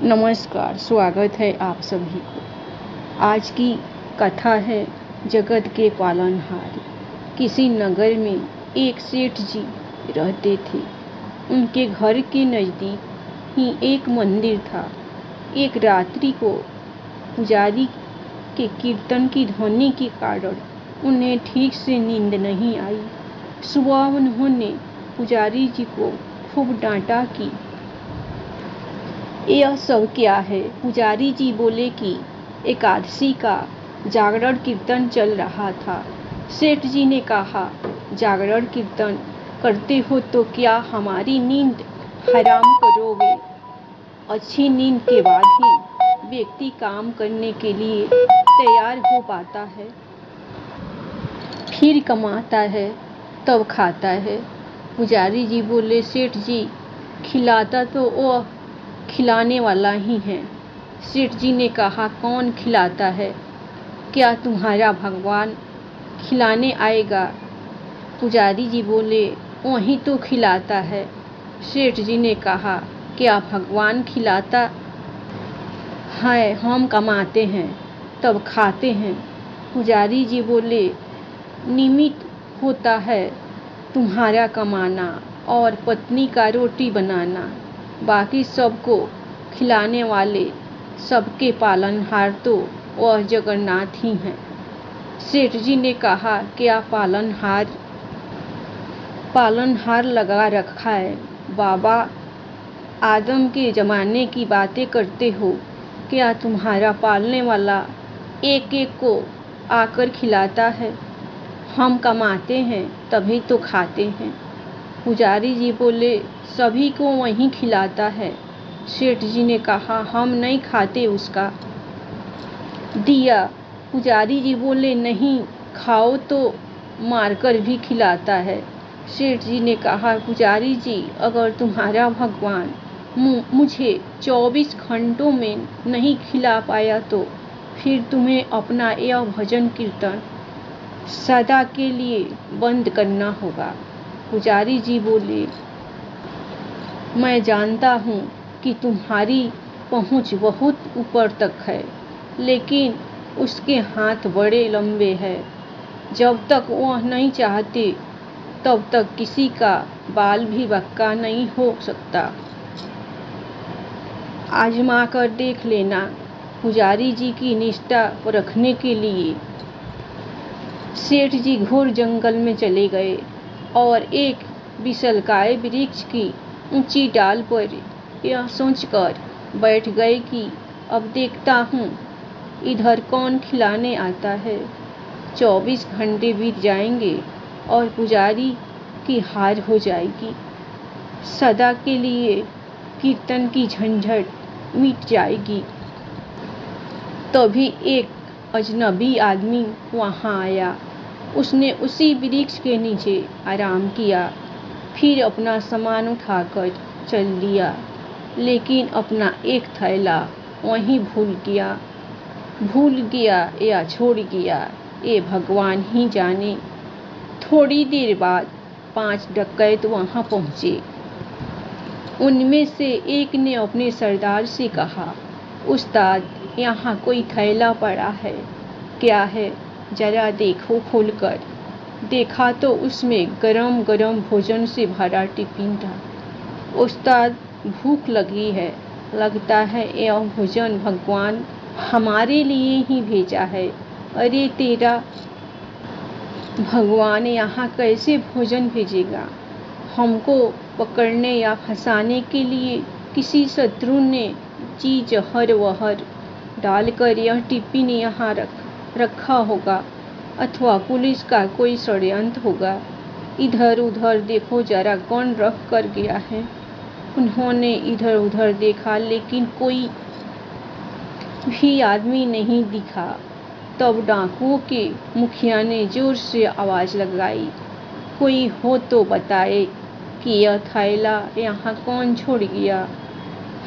नमस्कार, स्वागत है आप सभी को। आज की कथा है जगत के पालनहार। किसी नगर में एक सेठ जी रहते थे। उनके घर के नज़दीक ही एक मंदिर था। एक रात्रि को पुजारी के कीर्तन की ध्वनि के कारण उन्हें ठीक से नींद नहीं आई। सुबह उन्होंने पुजारी जी को खूब डांटा कि यह सब क्या है। पुजारी जी बोले कि एकादशी का जागरण कीर्तन चल रहा था। सेठ जी ने कहा, जागरण कीर्तन करते हो तो क्या हमारी नींद हराम करोगे? अच्छी नींद के बाद ही व्यक्ति काम करने के लिए तैयार हो पाता है, फिर कमाता है, तब खाता है। पुजारी जी बोले, सेठ जी, खिलाता तो वह खिलाने वाला ही है। सेठ जी ने कहा, कौन खिलाता है? क्या तुम्हारा भगवान खिलाने आएगा? पुजारी जी बोले, वही तो खिलाता है। सेठ जी ने कहा, क्या भगवान खिलाता है? हम कमाते हैं, तब खाते हैं। पुजारी जी बोले, निमित्त होता है तुम्हारा कमाना और पत्नी का रोटी बनाना, बाकी सबको खिलाने वाले सबके पालनहार तो वह जगन्नाथ ही हैं। सेठ जी ने कहा, क्या पालनहार लगा रखा है? बाबा आदम के ज़माने की बातें करते हो। क्या तुम्हारा पालने वाला एक एक को आकर खिलाता है? हम कमाते हैं तभी तो खाते हैं। पुजारी जी बोले, सभी को वही खिलाता है। सेठ जी ने कहा, हम नहीं खाते उसका दिया। पुजारी जी बोले, नहीं खाओ तो मारकर भी खिलाता है। सेठ जी ने कहा, पुजारी जी, अगर तुम्हारा भगवान मुझे 24 घंटों में नहीं खिला पाया तो फिर तुम्हें अपना यह भजन कीर्तन सदा के लिए बंद करना होगा। पुजारी जी बोले, मैं जानता हूँ कि तुम्हारी पहुँच बहुत ऊपर तक है, लेकिन उसके हाथ बड़े लंबे हैं। जब तक वह नहीं चाहते तब तक किसी का बाल भी बक्का नहीं हो सकता। आजमा कर देख लेना। पुजारी जी की निष्ठा परखने के लिए सेठ जी घोर जंगल में चले गए और एक विशालकाय वृक्ष की ऊंची डाल पर यह सोचकर बैठ गए कि अब देखता हूँ इधर कौन खिलाने आता है। 24 घंटे बीत जाएंगे और पुजारी की हार हो जाएगी। सदा के लिए कीर्तन की झंझट मिट जाएगी। तभी एक अजनबी आदमी वहाँ आया। उसने उसी वृक्ष के नीचे आराम किया, फिर अपना सामान उठाकर चल लिया, लेकिन अपना एक थैला वहीं भूल गया या छोड़ गया, ये भगवान ही जाने। थोड़ी देर बाद 5 डकैत वहाँ पहुँचे। उनमें से एक ने अपने सरदार से कहा, उस्ताद, यहाँ कोई थैला पड़ा है। क्या है? जरा देखो खोलकर। देखा तो उसमें गरम गरम भोजन से भरा टिफिन था। उस्ताद, भूख लगी है, लगता है यह भोजन भगवान हमारे लिए ही भेजा है। अरे, तेरा भगवान यहाँ कैसे भोजन भेजेगा? हमको पकड़ने या फंसाने के लिए किसी शत्रु ने जी जहर वहर डालकर यह टिफिन यहाँ रखा होगा, अथवा पुलिस का कोई षड्यंत्र होगा। इधर उधर देखो जरा, कौन रख कर गया है। उन्होंने इधर उधर देखा, लेकिन कोई भी आदमी नहीं दिखा। तब डाकुओं के मुखिया ने जोर से आवाज़ लगाई, कोई हो तो बताए कि यह थैला यहाँ कौन छोड़ गया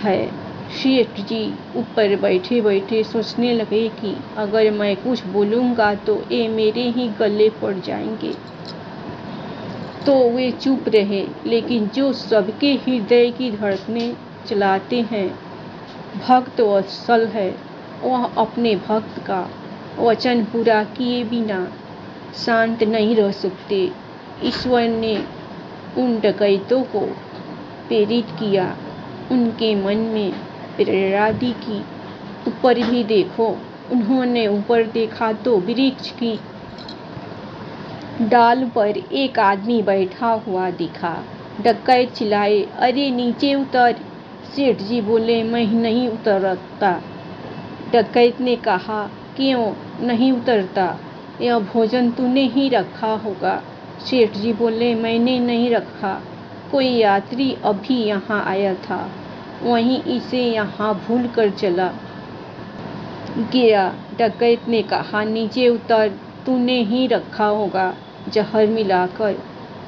है। सेठ जी ऊपर बैठे बैठे सोचने लगे कि अगर मैं कुछ बोलूँगा तो ये मेरे ही गले पड़ जाएंगे। तो वे चुप रहे, लेकिन जो सबके हृदय की धड़कनें चलाते हैं भक्त वत्सल है, वह अपने भक्त का वचन पूरा किए बिना शांत नहीं रह सकते। ईश्वर ने उन डकैतों को प्रेरित किया, उनके मन में प्रेरणा दी कि ऊपर भी देखो। उन्होंने ऊपर देखा तो वृक्ष की डाल पर एक आदमी बैठा हुआ दिखा। डकैत चिल्लाए, अरे नीचे उतर। सेठ जी बोले, मैं नहीं उतरता। डकैत ने कहा, क्यों नहीं उतरता? यह भोजन तूने ही रखा होगा। सेठ जी बोले, मैंने नहीं रखा, कोई यात्री अभी यहाँ आया था, वहीं इसे यहाँ भूल कर चला गया। डकैत ने कहा, नीचे उतर, तूने ही रखा होगा जहर मिलाकर,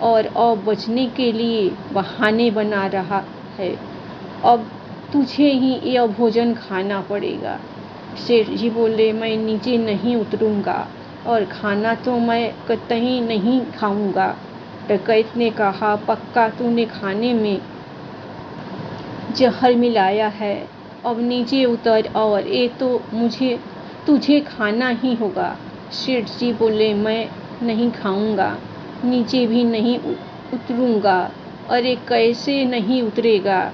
और अब बचने के लिए बहाने बना रहा है। अब तुझे ही यह भोजन खाना पड़ेगा। सेठ जी बोले, मैं नीचे नहीं उतरूंगा और खाना तो मैं कतई नहीं खाऊंगा। डकैत ने कहा, पक्का तूने खाने में जहर मिलाया है? अब नीचे उतर और ये तो तुझे खाना ही होगा। सेठ जी बोले, मैं नहीं खाऊंगा, नीचे भी नहीं उतरूंगा। अरे कैसे नहीं उतरेगा?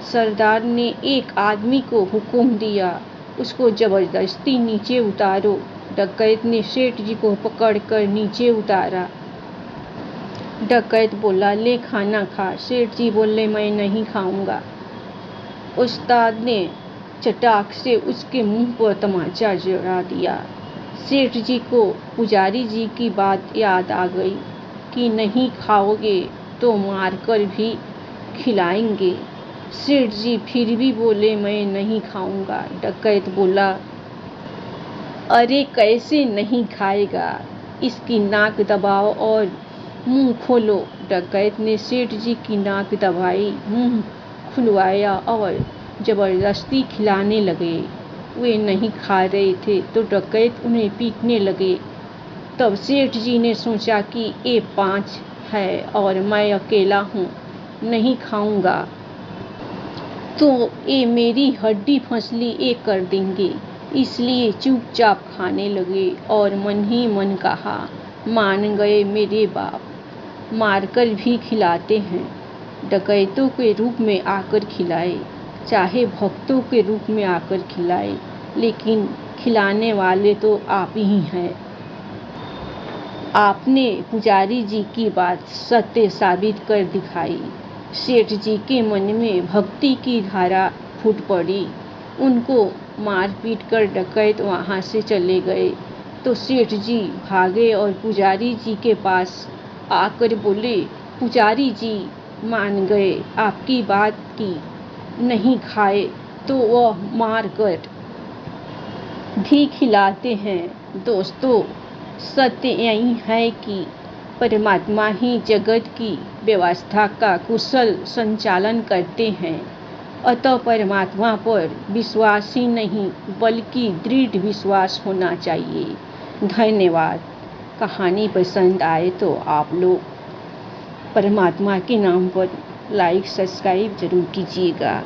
सरदार ने एक आदमी को हुक्म दिया, उसको जबरदस्ती नीचे उतारो। डकैत ने सेठ जी को पकड़कर नीचे उतारा। डकैत बोला, ले खाना खा। सेठ जी बोले, मैं नहीं खाऊंगा। उस्ताद ने चटाक से उसके मुंह पर तमाचा जड़ा दिया। सेठ जी को पुजारी जी की बात याद आ गई कि नहीं खाओगे तो मारकर भी खिलाएंगे। सेठ जी फिर भी बोले, मैं नहीं खाऊंगा। डकैत बोला, अरे कैसे नहीं खाएगा? इसकी नाक दबाओ और मुंह खोलो। डकैत ने सेठ जी की नाक दबाई, मुंह खुलवाया और जबरदस्ती खिलाने लगे। वे नहीं खा रहे थे तो डकैत उन्हें पीटने लगे। तब सेठ जी ने सोचा कि ये 5 है और मैं अकेला हूँ, नहीं खाऊंगा तो ये मेरी हड्डी फसली ये कर देंगे। इसलिए चुपचाप खाने लगे और मन ही मन कहा, मान गए मेरे बाप, मारकर भी खिलाते हैं। डकैतों के रूप में आकर खिलाए, चाहे भक्तों के रूप में आकर खिलाए, लेकिन खिलाने वाले तो आप ही हैं। आपने पुजारी जी की बात सत्य साबित कर दिखाई। सेठ जी के मन में भक्ति की धारा फूट पड़ी। उनको मार पीट कर डकैत वहाँ से चले गए तो सेठ जी भागे और पुजारी जी के पास आकर बोले, पुजारी जी मान गए आपकी बात की, नहीं खाए तो वह मार कर भी खिलाते हैं। दोस्तों, सत्य यही है कि परमात्मा ही जगत की व्यवस्था का कुशल संचालन करते हैं। अतः परमात्मा पर विश्वास ही नहीं बल्कि दृढ़ विश्वास होना चाहिए। धन्यवाद। कहानी पसंद आए तो आप लोग परमात्मा के नाम पर लाइक सब्सक्राइब जरूर कीजिएगा।